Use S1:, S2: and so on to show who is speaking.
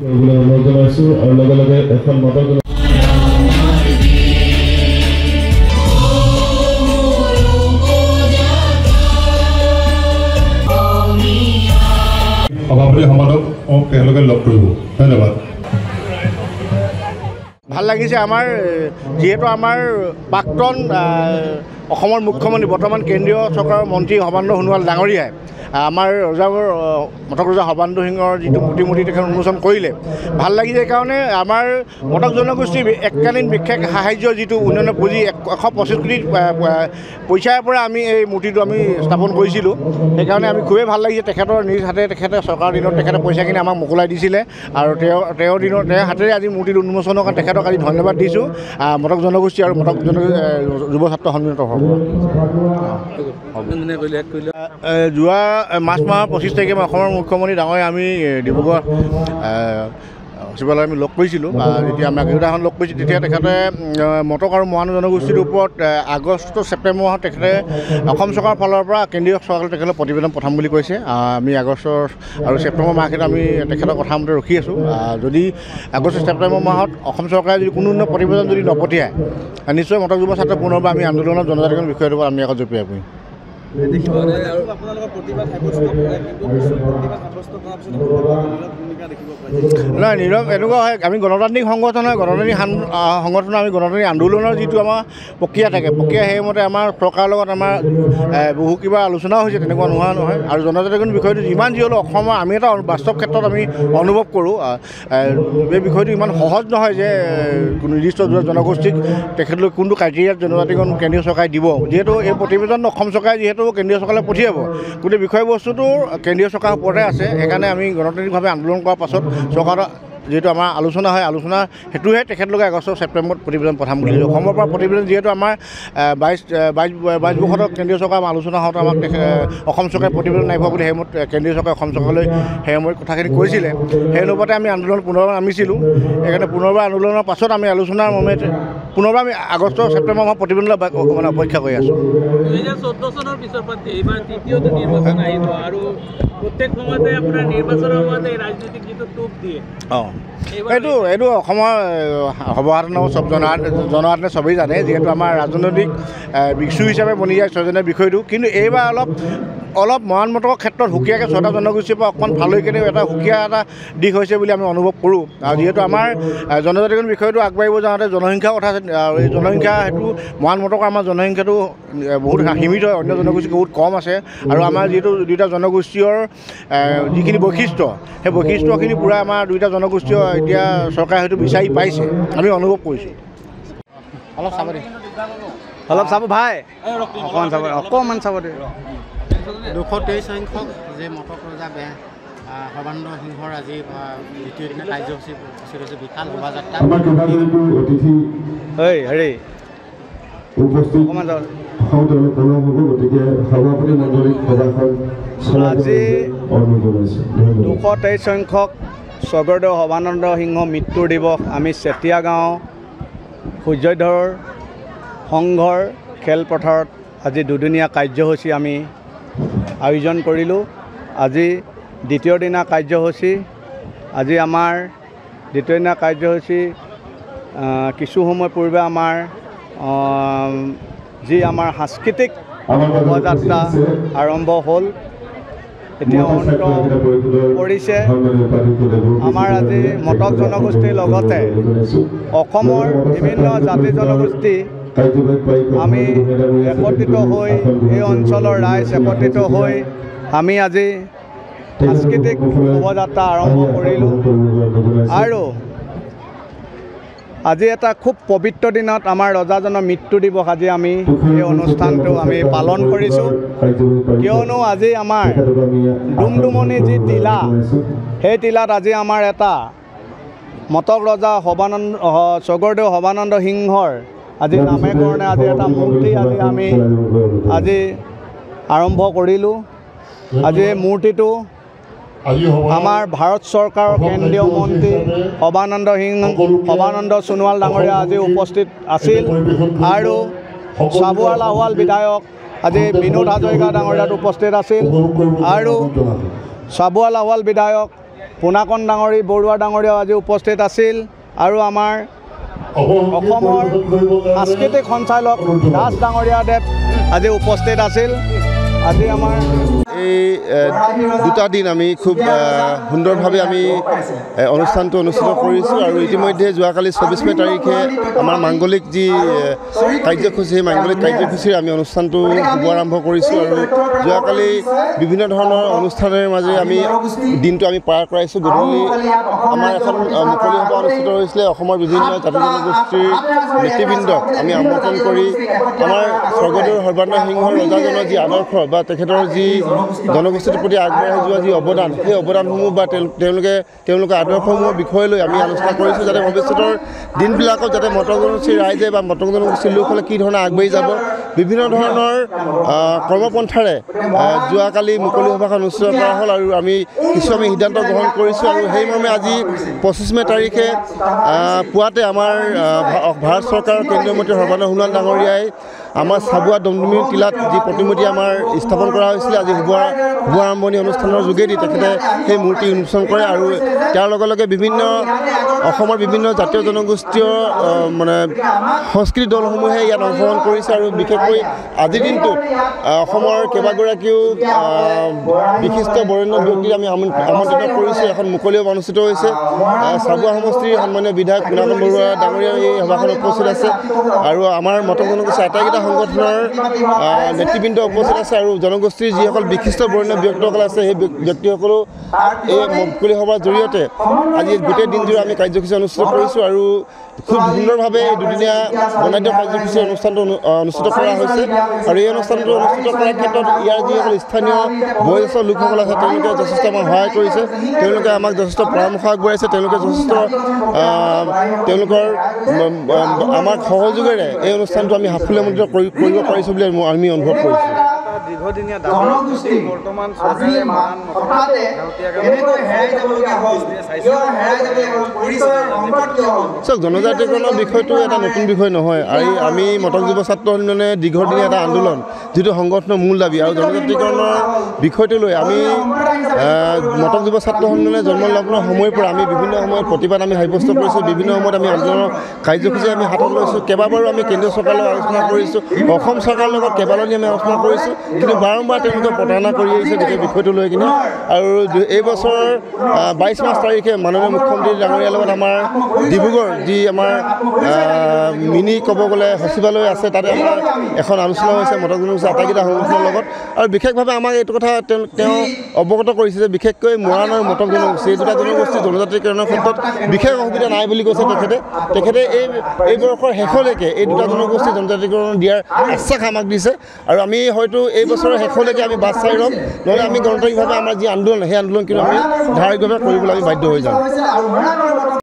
S1: সভাপতি সমাজক তেওঁলোকে লগ কৰিব। ধন্যবাদ।
S2: ভাল লাগিছে আমাৰ যেহেতু আমাৰ প্ৰাক্তন অসমৰ মুখ্যমন্ত্ৰী বৰ্তমান কেন্দ্ৰীয় চৰকাৰৰ মন্ত্ৰী সৰ্বানন্দ সোণোৱাল ডাঙৰীয়াই আমাৰ ৰজাগড় মটক ৰজা সৰ্বানন্দ সিংহৰ যিটো প্ৰতিমূৰ্তি তেখেত উন্মোচন কৰিলে। ভাল লাগিছে সেইকাৰণে আমাৰ মটক জনগোষ্ঠীৰ এককালীন বিশেষ সাহায্য যিটো উন্নয়ন পুঁজি 125 কোটি পইচাৰ পৰা আমি এই মূৰ্তিটো আমি স্থাপন কৰিছিলোঁ। সেইকাৰণে আমি খুবেই ভাল লাগিছে। তেখেতৰ নিজ হাতে তেখেতে চৰকাৰৰ দিনত তেখেতে পইচাখিনি আমাক মোকলাই দিছিলে আৰু তেওঁৰ হাতেৰে আজি মূৰ্তিটো উন্মোচনৰ কাৰণে তেখেতক আজি ধন্যবাদ দিছোঁ মটক জনগোষ্ঠী আৰু মটক যুৱ ছাত্ৰ সন্মিলনৰ তৰফৰ পৰা। যোৱা মাৰ্চ মাহৰ 25 তাৰিখে অসমৰ মুখ্যমন্ত্ৰী ডাঙৰীয়া আমি ডিব্ৰুগড় সচিবালয় আমি লগ কৰিছিলোঁ। যেতিয়া আমি আগদিনাখন লগ কৰিছোঁ তেতিয়া তেখেতে মটক আৰু মৰাণ জনগোষ্ঠীৰ ওপৰত আগষ্ট ছেপ্টেম্বৰ মাহত তেখেতে অসম চৰকাৰৰ ফালৰ পৰা কেন্দ্ৰীয় চৰকাৰে তেখেতক প্ৰতিবেদন পঠাম বুলি কৈছে। আমি আগষ্টৰ আৰু ছেপ্টেম্বৰ মাহকেইটা আমি তেখেতৰ কথা মতে ৰখি আছোঁ। যদি আগষ্ট ছেপ্টেম্বৰ মাহত অসম চৰকাৰে যদি কোনো প্ৰতিবেদন যদি নপঠিয়ায় নিশ্চয় মটক যুৱ ছাত্ৰ পুনৰবাৰ আমি আন্দোলনত জনজাতিকৰণ বিষয়টোৰ ওপৰত আমি আকৌ জঁপিয়াই পৰিম। নাই নীৰৱ এনেকুৱা হয়। আমি গণতান্ত্ৰিক সংগঠন হয়। গণতান্ত্ৰিক সংগঠনৰ আমি গণতান্ত্ৰিক আন্দোলনৰ যিটো আমাৰ প্ৰক্ৰিয়া থাকে প্ৰক্ৰিয়া সেইমতে আমাৰ চৰকাৰৰ লগত আমাৰ বহু কিবা আলোচনাও হৈছে। তেনেকুৱা নোহোৱা নহয়। আৰু জনজাতিকৰণ বিষয়টো যিমান যি হ'লেও অসমৰ আমি এটা বাস্তৱ ক্ষেত্ৰত আমি অনুভৱ কৰোঁ। এই বিষয়টো ইমান সহজ নহয় যে কোনো নিৰ্দিষ্ট জনগোষ্ঠীক তেখেতলোক কোনটো ক্ৰাইটেৰিয়াত জনজাতিকৰণ কেন্দ্ৰীয় চৰকাৰে দিব। যিহেতু এই প্ৰতিবেদন অসম চৰকাৰে যিহেতু কেন্দ্ৰীয় চৰকাৰে পঠিয়াব গোটেই বিষয়বস্তুটো কেন্দ্ৰীয় চৰকাৰৰ ওপৰতে আছে। সেইকাৰণে আমি গণতান্ত্ৰিকভাৱে আন্দোলন কৰাৰ পাছত চৰকাৰৰ যিহেতু আমাৰ আলোচনা হয় আলোচনা হেতুহে তেখেতলোকে আগষ্ট ছেপ্টেম্বৰত প্ৰতিবেদন পঠাম বুলি অসমৰ পৰা প্ৰতিবেদন যিহেতু আমাৰ 22 বছৰৰ কেন্দ্ৰীয় চৰকাৰৰ আলোচনা হওঁতে আমাক অসম চৰকাৰে প্ৰতিবেদন নাই পোৱা বুলি সেইমত কেন্দ্ৰীয় চৰকাৰে অসম চৰকাৰলৈ সেই সময়ত কথাখিনি কৈছিলে। সেই অনুপাতে আমি আন্দোলন পুনৰবাৰ নামিছিলোঁ। সেইকাৰণে পুনৰবাৰ আন্দোলনৰ পাছত আমি আলোচনাৰ মৰ্মেত পুনৰবাৰ আমি আগষ্ট ছেপ্টেম্বৰ মাহত প্ৰতিবেদনলৈ মানে অপেক্ষা কৰি আছোঁ।
S3: 2014 চনৰ পিছৰ পৰা এইবাৰ তৃতীয়টো নিৰ্বাচন আহিব আৰু প্ৰত্যেক সময়তে আপোনাৰ নিৰ্বাচনৰ সময়তে ৰাজনৈতিক যিটো টোপ দিয়ে এইটো অসমৰ সৰ্বসাধাৰণ চব জনসাধাৰণে চবেই জানে। যিহেতু আমাৰ ৰাজনৈতিক ইছ্যু হিচাপে বনি যায় ছয়জনীয়া বিষয়টো। কিন্তু এইবাৰ অলপ মৰাণ মটকৰ ক্ষেত্ৰত সুকীয়াকৈ 6টা জনগোষ্ঠীৰ পৰা অকণমান ভাল হৈ কেনে এটা সুকীয়া এটা দিশ হৈছে বুলি আমি অনুভৱ কৰোঁ। আৰু যিহেতু আমাৰ জনজাতিকৰণ বিষয়টো আগবাঢ়িব যাওঁতে জনসংখ্যাৰ কথা আৰু এই জনসংখ্যা সেইটো মৰাণ মটকৰ আমাৰ জনসংখ্যাটো বহুত সীমিত হয়। অন্য জনগোষ্ঠী বহুত কম আছে। আৰু আমাৰ যিহেতু দুয়োটা জনগোষ্ঠীৰ যিখিনি বৈশিষ্ট্য সেই বৈশিষ্ট্যখিনি পূৰা আমাৰ দুয়োটা জনগোষ্ঠীয় এতিয়া চৰকাৰে হয়তো বিচাৰি পাইছে আমি অনুভৱ কৰিছোঁ।
S4: অলপ চাব ভাই অকণমান চাব দে।
S5: 223 সংখ্যক যে মটক ৰজা সৰ্বানন্দ সিংহৰ আজি দ্বিতীয় দিনা কাৰ্যসূচী হৈছে বিশাল শোভাযাত্ৰা।
S4: আজি 223 সংখ্যক স্বৰ্গদেউ সৰ্বানন্দ সিংহ মৃত্যুৰ দিৱস আমি চেতিয়া গাঁও সূৰ্যধৰ সংঘৰ খেলপথাৰত আজি দুদিনীয়া কাৰ্যসূচী আমি আয়োজন কৰিলোঁ। আজি দ্বিতীয় দিনা কাৰ্যসূচী আজি আমাৰ দ্বিতীয় দিনা কাৰ্যসূচী কিছু সময় পূৰ্বে আমাৰ যি আমাৰ সাংস্কৃতিক শোভাযাত্ৰা আৰম্ভ হ'ল এতিয়া অন্ত পৰিছে। আমাৰ আজি মটক জনগোষ্ঠীৰ লগতে অসমৰ বিভিন্ন জাতি জনগোষ্ঠী আমি একত্ৰিত হৈ এই অঞ্চলৰ ৰাইজ একত্ৰিত হৈ আমি আজি সাংস্কৃতিক শোভাযাত্ৰা আৰম্ভ কৰিলোঁ। আৰু আজি এটা খুব পবিত্ৰ দিনত আমাৰ ৰজাজনৰ মৃত্যু দিৱস আজি আমি এই অনুষ্ঠানটো আমি পালন কৰিছোঁ। কিয়নো আজি আমাৰ ডুমডুমনি যি টিলা সেই টিলাত আজি আমাৰ এটা মটক ৰজা স্বৰ্গদেউ সৰ্বানন্দ সিংহৰ আজি নামেকৰণে আজি এটা মূৰ্তি আমি আৰম্ভ কৰিলোঁ। আজি এই মূৰ্তিটো আমাৰ ভাৰত চৰকাৰৰ কেন্দ্ৰীয় মন্ত্ৰী সৰ্বানন্দ সোণোৱাল ডাঙৰীয়া আজি উপস্থিত আছিল আৰু চাবুৱা লাহোৱাল বিধায়ক আজি বিনোদ হাজৰিকা ডাঙৰীয়াত উপস্থিত আছিল আৰু চাবুৱা লাহোৱাল বিধায়ক পুনাকন ডাঙৰী বৰুৱা ডাঙৰীয়াও আজি উপস্থিত আছিল আৰু আমাৰ অসমৰ সাংস্কৃতিক সঞ্চালক দাস ডাঙৰীয়াদেৱ আজি উপস্থিত আছিল। আজি আমাৰ
S6: এই দুটা দিন আমি খুব সুন্দৰভাৱে আমি অনুষ্ঠানটো অনুষ্ঠিত কৰিছোঁ আৰু ইতিমধ্যে যোৱাকালি 24 মে তাৰিখে আমাৰ মাংগলিক যি কাৰ্যসূচী সেই মাংগলিক কাৰ্যসূচীৰ আমি অনুষ্ঠানটো শুভ আৰম্ভ কৰিছোঁ আৰু যোৱাকালি বিভিন্ন ধৰণৰ অনুষ্ঠানৰ মাজেৰে আমি দিনটো আমি পাৰ কৰাইছোঁ। গধূলি আমাৰ এখন মুকলি সভা অনুষ্ঠিত হৈছিলে। অসমৰ বিভিন্ন জাতি জনগোষ্ঠীৰ নেতৃবৃন্দক আমি আমন্ত্ৰণ কৰি আমাৰ স্বৰ্গদেউ সৰ্বানন্দ সিংহৰ ৰজাজনৰ যি আদৰ্শ বা তেখেতৰ যি জনগোষ্ঠীৰ প্ৰতি আগবঢ়াই যোৱা যি অৱদান সেই অৱদানসমূহ বা তেওঁলোকৰ আদৰ্শসমূহৰ বিষয় লৈ আমি আলোচনা কৰিছোঁ যাতে ভৱিষ্যতৰ দিনবিলাকত যাতে মটক জনগোষ্ঠীৰ ৰাইজে বা মটক জনগোষ্ঠীৰ লোকসকলে কি ধৰণে আগবাঢ়ি যাব বিভিন্ন ধৰণৰ কৰ্মপন্থাৰে যোৱাকালি মুকলি সভাখন অনুষ্ঠিত কৰা হ'ল আৰু আমি সিদ্ধান্ত গ্ৰহণ কৰিছোঁ আৰু সেইমৰ্মে আজি 25 মে তাৰিখে পুৱাতে আমাৰ ভাৰত চৰকাৰৰ কেন্দ্ৰীয় মন্ত্ৰী সৰ্বানন্দ সোণোৱাল ডাঙৰীয়াই আমাৰ চাবুৱা দমদমী টিলাত যি প্ৰতিমূৰ্তি আমাৰ স্থাপন কৰা হৈছিলে আজি শুভ আৰম্ভণি অনুষ্ঠানৰ যোগেদি তেখেতে সেই মূৰ্তি উন্মোচন কৰে আৰু তাৰ লগে লগে বিভিন্ন অসমৰ বিভিন্ন জাতীয় জনগোষ্ঠীয় মানে সংস্কৃতি দলসমূহে ইয়াত অংশগ্ৰহণ কৰিছে আৰু বিশেষকৈ আজিৰ দিনটোত অসমৰ কেইবাগৰাকীও বিশিষ্ট বৰেণ্য ব্যক্তিক আমি আমন্ত্ৰিত কৰিছোঁ। এখন মুকলি সভা অনুষ্ঠিত হৈছে। চাবুৱা সমষ্টিৰ সন্মানীয় বিধায়ক পুনাকন বৰুৱা ডাঙৰীয়া এই সভাখনত উপস্থিত আছে আৰু আমাৰ মটক জনগোষ্ঠীৰ আটাইকেইটা সংগঠনৰ নেতৃবৃন্দ উপস্থিত আছে আৰু জনগোষ্ঠীৰ যিসকল বিশিষ্ট বৰেণ্য ব্যক্তিসকল আছে সেই ব্যক্তিসকলেও এই মুকলি সভাৰ জৰিয়তে আজি গোটেই দিনজোৰা আমি কাৰ্যসূচী অনুষ্ঠিত কৰিছোঁ আৰু খুব সুন্দৰভাৱে দুদিনীয়া বৰ্ণাঢ্য কাৰ্যসূচীৰ অনুষ্ঠানটো অনুষ্ঠিত কৰা হৈছে আৰু এই অনুষ্ঠানটো অনুষ্ঠিত কৰাৰ ক্ষেত্ৰত ইয়াৰ যিসকল স্থানীয় বয়োজ্যেষ্ঠ লোকসকল আছে তেওঁলোকে যথেষ্ট আমাক সহায় কৰিছে। তেওঁলোকে আমাক যথেষ্ট পৰামৰ্শ আগবঢ়াইছে। তেওঁলোকে যথেষ্ট তেওঁলোকৰ আমাক সহযোগেৰে এই অনুষ্ঠানটো আমি সাফল্যমণ্ডিত কৰিব পাৰিছোঁ বুলি আমি অনুভৱ কৰিছোঁ।
S4: দীৰ্ঘদিনীয়া বৰ্তমান
S6: চাওক, জনজাতিকৰণৰ বিষয়টো এটা নতুন বিষয় নহয় আৰু আমি মটক যুৱ ছাত্ৰ সন্মিলনে দীৰ্ঘদিনীয়া এটা আন্দোলন যিটো সংগঠনৰ মূল দাবী আৰু জনজাতিকৰণৰ বিষয়টো লৈ আমি মটক যুৱ ছাত্ৰ সন্মিলনে জন্ম লাভৰ সময়ৰ পৰা আমি বিভিন্ন সময়ত প্ৰতিবাদ আমি সাব্যস্ত কৰিছোঁ। বিভিন্ন সময়ত আমি আন্দোলনৰ কাৰ্যসূচী আমি হাতত লৈছোঁ। কেইবাবাৰো আমি কেন্দ্ৰীয় চৰকাৰৰ লগত আলোচনা কৰিছোঁ। অসম চৰকাৰৰ লগত কেইবালানি আমি আলোচনা কৰিছোঁ কিন্তু বাৰম্বাৰ তেওঁলোকে প্ৰতাৰণা কৰি আহিছে গোটেই বিষয়টো লৈ কিনে আৰু এই বছৰ 22 মাৰ্চ তাৰিখে মাননীয় মুখ্যমন্ত্ৰী ডাঙৰীয়াৰ লগত আমাৰ ডিব্ৰুগড় যি আমাৰ মিনি ক'ব গ'লে সচিবালয় আছে তাতে আমাৰ এখন আলোচনা হৈছে মটক জনগোষ্ঠীৰ আটাইকেইটা সংগঠনৰ লগত আৰু বিশেষভাৱে আমাক এইটো কথা তেওঁ অৱগত কৰিছে যে বিশেষকৈ মৰাণ আৰু মটক জনগোষ্ঠী এই দুটা জনগোষ্ঠীৰ জনজাতিকৰণৰ ক্ষেত্ৰত বিশেষ অসুবিধা নাই বুলি কৈছে তেখেতে এই বৰ্ষৰ শেষলৈকে এই দুটা জনগোষ্ঠীৰ জনজাতিকৰণ দিয়াৰ আশ্বাস আমাক দিছে আৰু আমি হয়তো এই বছৰৰ শেষলৈকে আমি বাছ চাই ল'ম, নহ'লে আমি গণতান্ত্ৰিকভাৱে আমাৰ যি আন্দোলন সেই আন্দোলন কিন্তু আমি ধাৰাবাহিকভাৱে কৰিবলৈ আমি বাধ্য হৈ যাম।